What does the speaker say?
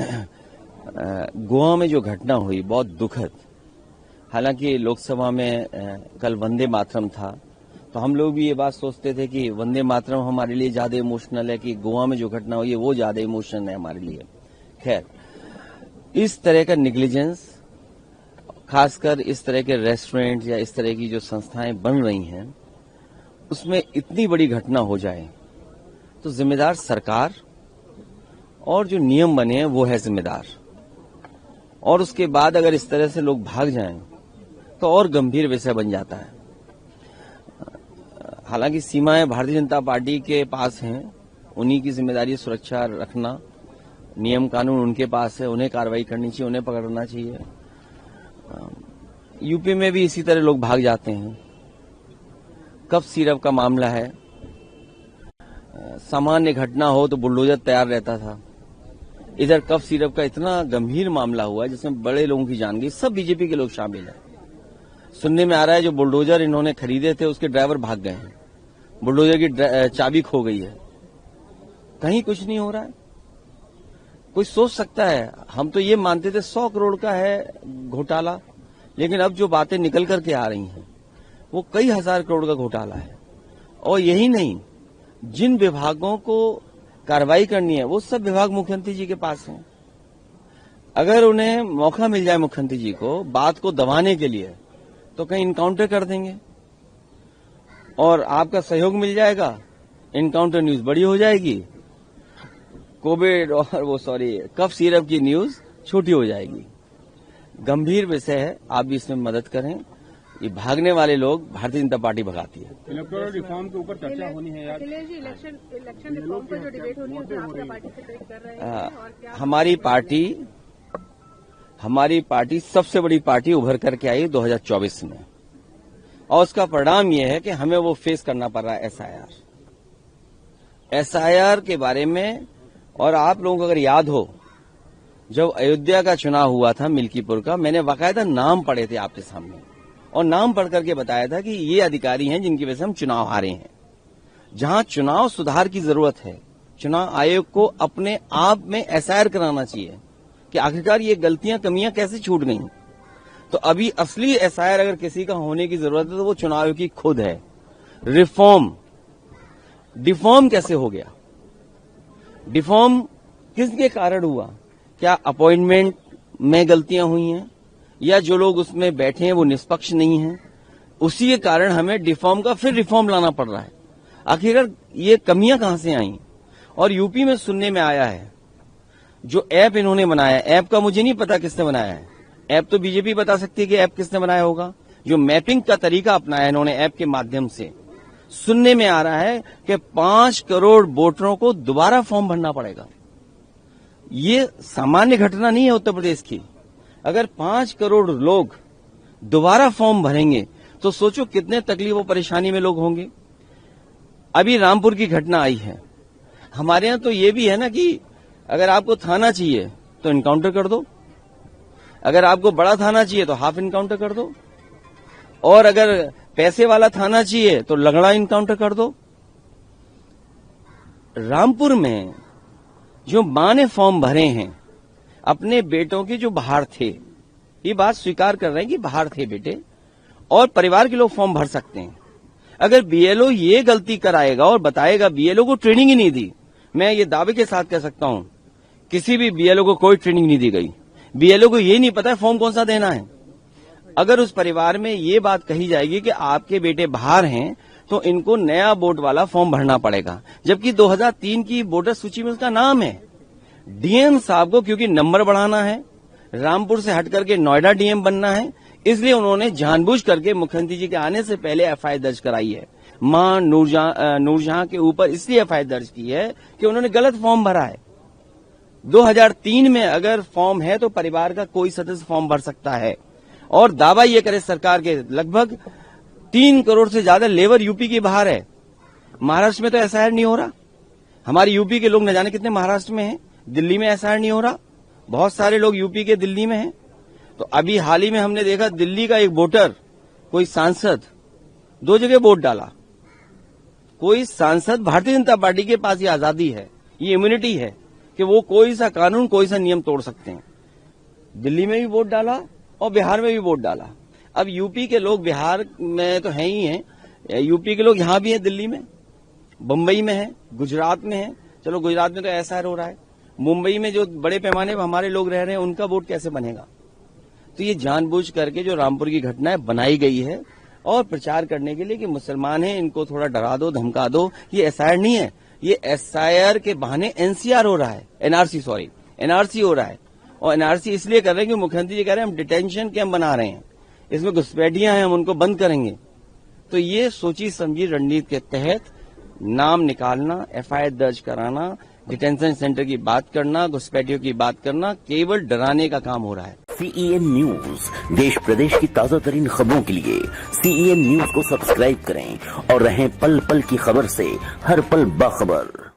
गोवा में जो घटना हुई बहुत दुखद। हालांकि लोकसभा में कल वंदे मातरम था, तो हम लोग भी ये बात सोचते थे कि वंदे मातरम हमारे लिए ज्यादा इमोशनल है कि गोवा में जो घटना हुई है वो ज्यादा इमोशनल है हमारे लिए। खैर, इस तरह का निग्लिजेंस, खासकर इस तरह के रेस्टोरेंट या इस तरह की जो संस्थाएं बन रही हैं, उसमें इतनी बड़ी घटना हो जाए तो जिम्मेदार सरकार और जो नियम बने हैं वो है जिम्मेदार। और उसके बाद अगर इस तरह से लोग भाग जाएं तो और गंभीर विषय बन जाता है। हालांकि सीमाएं भारतीय जनता पार्टी के पास हैं, उन्हीं की जिम्मेदारी सुरक्षा रखना, नियम कानून उनके पास है, उन्हें कार्रवाई करनी चाहिए, उन्हें पकड़ना चाहिए। यूपी में भी इसी तरह लोग भाग जाते हैं। कफ सिरप का मामला है, सामान्य घटना हो तो बुलडोजर तैयार रहता था, इधर कफ सिरप का इतना गंभीर मामला हुआ जिसमें बड़े लोगों की जान गई, सब बीजेपी के लोग शामिल हैं। सुनने में आ रहा है जो बुलडोजर इन्होंने खरीदे थे उसके ड्राइवर भाग गए हैं, बुलडोजर की चाबी खो गई है, कहीं कुछ नहीं हो रहा है। कोई सोच सकता है, हम तो ये मानते थे 100 करोड़ का है घोटाला, लेकिन अब जो बातें निकल करके आ रही हैं वो कई हजार करोड़ का घोटाला है। और यही नहीं, जिन विभागों को कार्रवाई करनी है वो सब विभाग मुख्यमंत्री जी के पास हैं। अगर उन्हें मौका मिल जाए मुख्यमंत्री जी को बात को दबाने के लिए तो कहीं इनकाउंटर कर देंगे और आपका सहयोग मिल जाएगा, इनकाउंटर न्यूज बड़ी हो जाएगी, कोविड और कफ सिरप की न्यूज छोटी हो जाएगी। गंभीर विषय है, आप भी इसमें मदद करें। ये भागने वाले लोग भारतीय जनता पार्टी भगाती है। इलेक्टोरल रिफॉर्म के ऊपर चर्चा होनी है यार। इलेक्शन रिफॉर्म पर जो डिबेट होनी है उसमें आप क्या पार्टी से ट्रेक कर रहे हैं और क्या हमारी पार्टी सबसे बड़ी पार्टी उभर करके आई 2024 में, और उसका परिणाम यह है कि हमें वो फेस करना पड़ रहा है एसआईआर के बारे में। और आप लोगों को अगर याद हो, जब अयोध्या का चुनाव हुआ था मिल्कीपुर का, मैंने बाकायदा नाम पढ़े थे आपके सामने और नाम पढ़ करके बताया था कि ये अधिकारी हैं जिनकी वजह से हम चुनाव हारे हैं। जहां चुनाव सुधार की जरूरत है, चुनाव आयोग को अपने आप में एसआईआर कराना चाहिए कि आखिरकार ये गलतियां कमियां कैसे छूट गई। तो अभी असली एसआईआर अगर किसी का होने की जरूरत है तो वो चुनाव आयोग की खुद है। डिफॉर्म कैसे हो गया? डिफॉर्म किसके कारण हुआ? क्या अपॉइंटमेंट में गलतियां हुई हैं या जो लोग उसमें बैठे हैं वो निष्पक्ष नहीं हैं? उसी के कारण हमें डिफॉर्म का फिर रिफॉर्म लाना पड़ रहा है। आखिरकार ये कमियां कहां से आई? और यूपी में सुनने में आया है जो ऐप इन्होंने बनाया, ऐप का मुझे नहीं पता किसने बनाया है, ऐप तो बीजेपी बता सकती है कि ऐप किसने बनाया होगा। जो मैपिंग का तरीका अपनाया इन्होंने ऐप के माध्यम से, सुनने में आ रहा है कि 5 करोड़ वोटरों को दोबारा फॉर्म भरना पड़ेगा। ये सामान्य घटना नहीं है उत्तर प्रदेश की। अगर 5 करोड़ लोग दोबारा फॉर्म भरेंगे तो सोचो कितने तकलीफ और परेशानी में लोग होंगे। अभी रामपुर की घटना आई है, हमारे यहां तो ये भी है ना कि अगर आपको थाना चाहिए तो इनकाउंटर कर दो, अगर आपको बड़ा थाना चाहिए तो हाफ इनकाउंटर कर दो, और अगर पैसे वाला थाना चाहिए तो लगड़ा इनकाउंटर कर दो। रामपुर में जो मां ने फॉर्म भरे हैं अपने बेटों के जो बाहर थे, ये बात स्वीकार कर रहे हैं कि बाहर थे बेटे, और परिवार के लोग फॉर्म भर सकते हैं। अगर बीएलओ ये गलती कराएगा और बताएगा, बीएलओ को ट्रेनिंग ही नहीं दी, मैं ये दावे के साथ कह सकता हूं किसी भी बीएलओ को कोई ट्रेनिंग नहीं दी गई। बीएलओ को ये नहीं पता है फॉर्म कौन सा देना है। अगर उस परिवार में ये बात कही जाएगी कि आपके बेटे बाहर हैं तो इनको नया वोट वाला फॉर्म भरना पड़ेगा, जबकि 2003 की वोटर सूची में उसका नाम है। डीएम साहब को क्योंकि नंबर बढ़ाना है, रामपुर से हट करके नोएडा डीएम बनना है, इसलिए उन्होंने जानबूझ करके मुख्यमंत्री जी के आने से पहले एफआईआर दर्ज कराई है। मां नूरजहां के ऊपर इसलिए एफआईआर दर्ज की है कि उन्होंने गलत फॉर्म भरा है। 2003 में अगर फॉर्म है तो परिवार का कोई सदस्य फॉर्म भर सकता है। और दावा ये करे सरकार के, लगभग 3 करोड़ से ज्यादा लेबर यूपी के बाहर है। महाराष्ट्र में तो एसआईआर नहीं हो रहा। हमारे यूपी के लोग न जाने कितने महाराष्ट्र में हैं, दिल्ली में एसआईआर नहीं हो रहा। बहुत सारे लोग यूपी के दिल्ली में हैं। तो अभी हाल ही में हमने देखा दिल्ली का एक वोटर, कोई सांसद 2 जगह वोट डाला। कोई सांसद, भारतीय जनता पार्टी के पास ये आजादी है, ये इम्यूनिटी है कि वो कोई सा कानून कोई सा नियम तोड़ सकते हैं। दिल्ली में भी वोट डाला और बिहार में भी वोट डाला। अब यूपी के लोग बिहार में तो हैं ही हैं, यूपी के लोग यहां भी हैं, दिल्ली में, बम्बई में है, गुजरात में है। चलो गुजरात में तो ऐसा हो रहा है, मुंबई में जो बड़े पैमाने पर हमारे लोग रह रहे हैं उनका वोट कैसे बनेगा? तो ये जानबूझ करके जो रामपुर की घटना है बनाई गई है और प्रचार करने के लिए कि मुसलमान हैं, इनको थोड़ा डरा दो, धमका दो। ये एसआईआर नहीं है, ये एसआईआर के बहाने एनसीआर हो रहा है, एनआरसी हो रहा है। और एनआरसी इसलिए कर रहे हैं कि मुख्यमंत्री जी कह रहे हैं हम डिटेंशन कैंप बना रहे हैं, इसमें घुसपैठियां हैं, हम उनको बंद करेंगे। तो ये सोची समझी रणनीति के तहत नाम निकालना, एफआईआर दर्ज कराना, डिटेंशन सेंटर की बात करना, घुसपैठियों की बात करना, केवल डराने का काम हो रहा है। CEN न्यूज देश प्रदेश की ताजा तरीन खबरों के लिए CEN न्यूज को सब्सक्राइब करें और रहें पल पल की खबर से हर पल बाखबर।